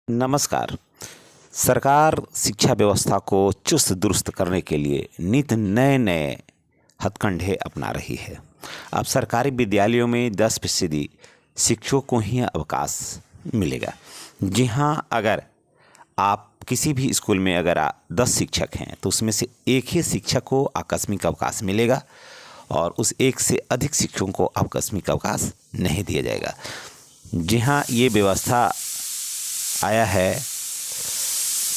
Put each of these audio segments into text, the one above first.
नमस्कार। सरकार शिक्षा व्यवस्था को चुस्त दुरुस्त करने के लिए नित नए नए हथकंडे अपना रही है। अब सरकारी विद्यालयों में 10% शिक्षकों को ही अवकाश मिलेगा। जी हाँ, अगर आप किसी भी स्कूल में अगर 10 शिक्षक हैं तो उसमें से एक ही शिक्षक को आकस्मिक अवकाश मिलेगा और उस एक से अधिक शिक्षकों को आकस्मिक अवकाश नहीं दिया जाएगा। जी हाँ, ये व्यवस्था आया है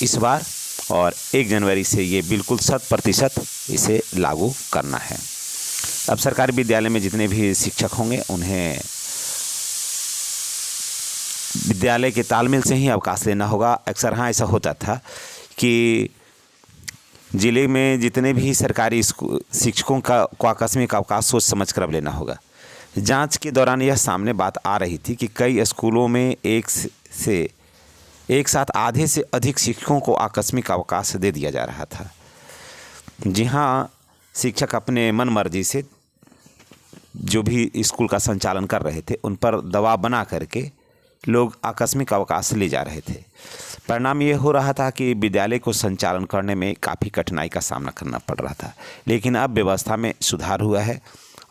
इस बार और 1 जनवरी से ये बिल्कुल 100% इसे लागू करना है। अब सरकारी विद्यालय में जितने भी शिक्षक होंगे उन्हें विद्यालय के तालमेल से ही अवकाश लेना होगा। अक्सर हाँ ऐसा होता था कि जिले में जितने भी सरकारी शिक्षकों को आकस्मिक अवकाश सोच समझ कर अब लेना होगा। जांच के दौरान यह सामने बात आ रही थी कि कई स्कूलों में एक साथ आधे से अधिक शिक्षकों को आकस्मिक अवकाश दे दिया जा रहा था। जी हाँ, शिक्षक अपने मन मर्जी से जो भी स्कूल का संचालन कर रहे थे उन पर दबाव बना करके लोग आकस्मिक अवकाश ले जा रहे थे। परिणाम ये हो रहा था कि विद्यालय को संचालन करने में काफ़ी कठिनाई का सामना करना पड़ रहा था। लेकिन अब व्यवस्था में सुधार हुआ है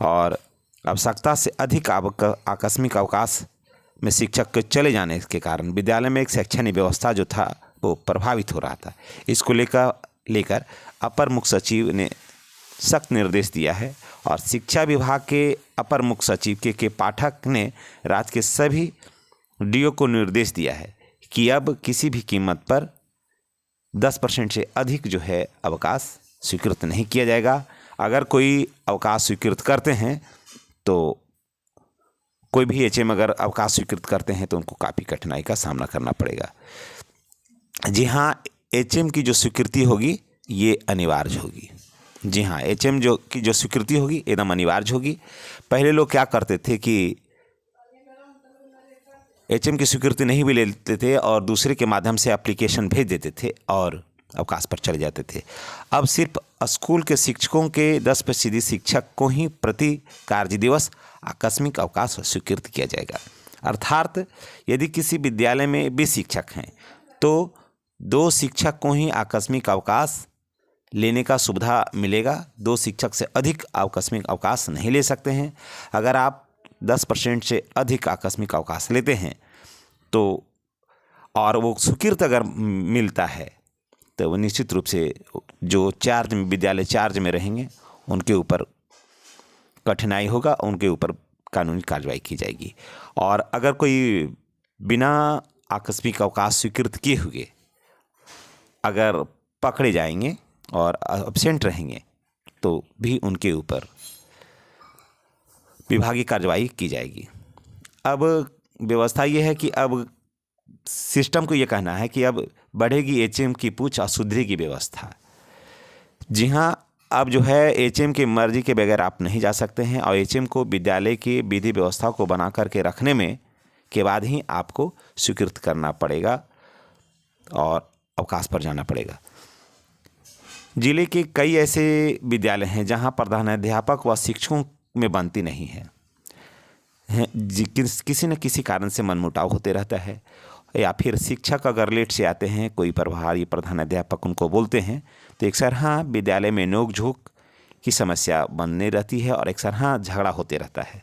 और आवश्यकता से अधिक आकस्मिक अवकाश में शिक्षक के चले जाने के कारण विद्यालय में एक शैक्षणिक व्यवस्था जो था वो प्रभावित हो रहा था। इसको लेकर अपर मुख्य सचिव ने सख्त निर्देश दिया है और शिक्षा विभाग के अपर मुख्य सचिव के पाठक ने राज्य के सभी डीओ को निर्देश दिया है कि अब किसी भी कीमत पर 10% से अधिक जो है अवकाश स्वीकृत नहीं किया जाएगा। अगर कोई अवकाश स्वीकृत करते हैं तो कोई भी एचएम अगर अवकाश स्वीकृत करते हैं तो उनको काफ़ी कठिनाई का सामना करना पड़ेगा। जी हाँ, एचएम की जो स्वीकृति होगी ये अनिवार्य होगी। जी हाँ, एचएम की जो स्वीकृति होगी एकदम अनिवार्य होगी। पहले लोग क्या करते थे कि एचएम की स्वीकृति नहीं भी लेते थे और दूसरे के माध्यम से एप्लीकेशन भेज देते थे और अवकाश पर चले जाते थे। अब सिर्फ स्कूल के शिक्षकों के 10% शिक्षक को ही प्रति कार्य दिवस आकस्मिक अवकाश स्वीकृत किया जाएगा। अर्थात यदि किसी विद्यालय में 20 शिक्षक हैं तो 2 शिक्षक को ही आकस्मिक अवकाश लेने का सुविधा मिलेगा। 2 शिक्षक से अधिक आकस्मिक अवकाश नहीं ले सकते हैं। अगर आप 10% से अधिक आकस्मिक अवकाश लेते हैं तो और वो स्वीकृत अगर मिलता है तो वो निश्चित रूप से जो विद्यालय चार्ज में रहेंगे उनके ऊपर कठिनाई होगा, उनके ऊपर कानूनी कार्रवाई की जाएगी। और अगर कोई बिना आकस्मिक अवकाश स्वीकृत किए हुए अगर पकड़े जाएंगे और एब्सेंट रहेंगे तो भी उनके ऊपर विभागीय कार्रवाई की जाएगी। अब व्यवस्था ये है कि अब सिस्टम को ये कहना है कि अब बढ़ेगी एचएम की पूछ और सुधरेगी व्यवस्था। जी हाँ, अब जो है एचएम की मर्जी के बगैर आप नहीं जा सकते हैं और एचएम को विद्यालय की विधि व्यवस्था को बना करके रखने में के बाद ही आपको स्वीकृत करना पड़ेगा और अवकाश पर जाना पड़ेगा। जिले के कई ऐसे विद्यालय हैं जहां प्रधानाध्यापक व शिक्षकों में बनती नहीं है। किसी न किसी कारण से मनमुटाव होते रहता है या फिर शिक्षक अगर लेट से आते हैं, कोई प्रभारी प्रधानाध्यापक उनको बोलते हैं तो एक हाँ विद्यालय में नोक झोंक की समस्या बनने रहती है और एक हाँ झगड़ा होते रहता है।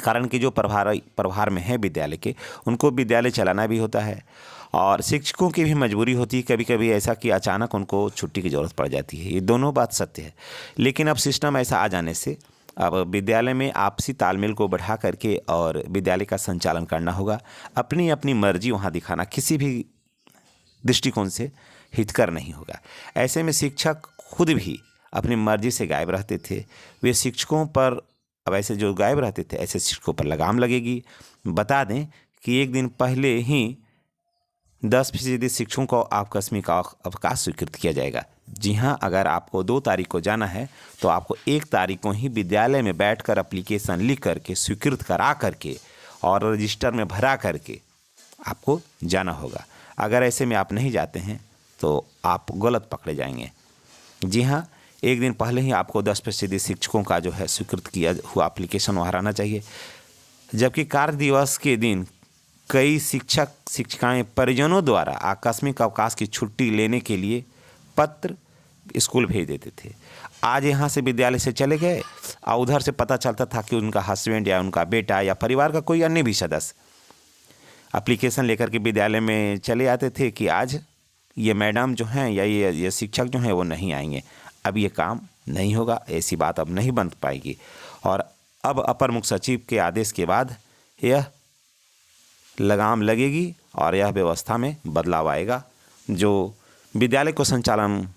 कारण कि जो प्रभार में है विद्यालय के उनको विद्यालय चलाना भी होता है और शिक्षकों की भी मजबूरी होती है कभी कभी ऐसा कि अचानक उनको छुट्टी की ज़रूरत पड़ जाती है। ये दोनों बात सत्य है। लेकिन अब सिस्टम ऐसा आ जाने से अब विद्यालय में आपसी तालमेल को बढ़ा करके और विद्यालय का संचालन करना होगा। अपनी अपनी मर्जी वहाँ दिखाना किसी भी दृष्टिकोण से हितकर नहीं होगा। ऐसे में शिक्षक खुद भी अपनी मर्जी से गायब रहते थे। वे शिक्षकों पर अब ऐसे जो गायब रहते थे ऐसे शिक्षकों पर लगाम लगेगी। बता दें कि 1 दिन पहले ही 10% शिक्षकों को आकस्मिक अवकाश स्वीकृत किया जाएगा। जी हाँ, अगर आपको 2 तारीख को जाना है तो आपको 1 तारीख को ही विद्यालय में बैठकर एप्लीकेशन लिख करके स्वीकृत करा करके और रजिस्टर में भरा करके आपको जाना होगा। अगर ऐसे में आप नहीं जाते हैं तो आप गलत पकड़े जाएंगे। जी हाँ, 1 दिन पहले ही आपको 10% शिक्षकों का जो है स्वीकृत किया हुआ एप्लीकेशन वहाँ रहना चाहिए। जबकि कार्य दिवस के दिन कई शिक्षक शिक्षिकाएं परिजनों द्वारा आकस्मिक अवकाश की छुट्टी लेने के लिए पत्र स्कूल भेज देते थे। आज यहाँ से विद्यालय से चले गए और उधर से पता चलता था कि उनका हस्बैंड या उनका बेटा या परिवार का कोई अन्य भी सदस्य एप्लीकेशन लेकर के विद्यालय में चले आते थे कि आज ये मैडम जो हैं या ये शिक्षक जो हैं वो नहीं आएंगे, अब ये काम नहीं होगा, ऐसी बात अब नहीं बन पाएगी। और अब अपर मुख्य सचिव के आदेश के बाद यह लगाम लगेगी और यह व्यवस्था में बदलाव आएगा, जो विद्यालय को संचालन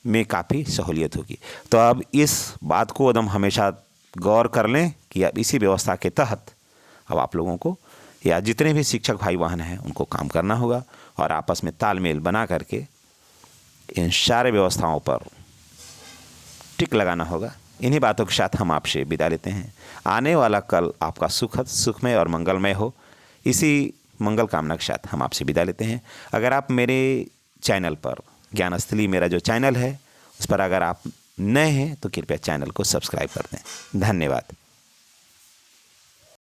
में काफ़ी सहूलियत होगी। तो अब इस बात को एकदम हमेशा गौर कर लें कि अब इसी व्यवस्था के तहत अब आप लोगों को या जितने भी शिक्षक भाई बहन हैं उनको काम करना होगा और आपस में तालमेल बना करके इन सारे व्यवस्थाओं पर टिक लगाना होगा। इन्हीं बातों के साथ हम आपसे विदा लेते हैं। आने वाला कल आपका सुखद, सुखमय और मंगलमय हो, इसी मंगल कामना के साथ हम आपसे विदा लेते हैं। अगर आप मेरे चैनल पर ज्ञानस्थली मेरा जो चैनल है उस पर अगर आप नए हैं तो कृपया चैनल को सब्सक्राइब कर दें। धन्यवाद।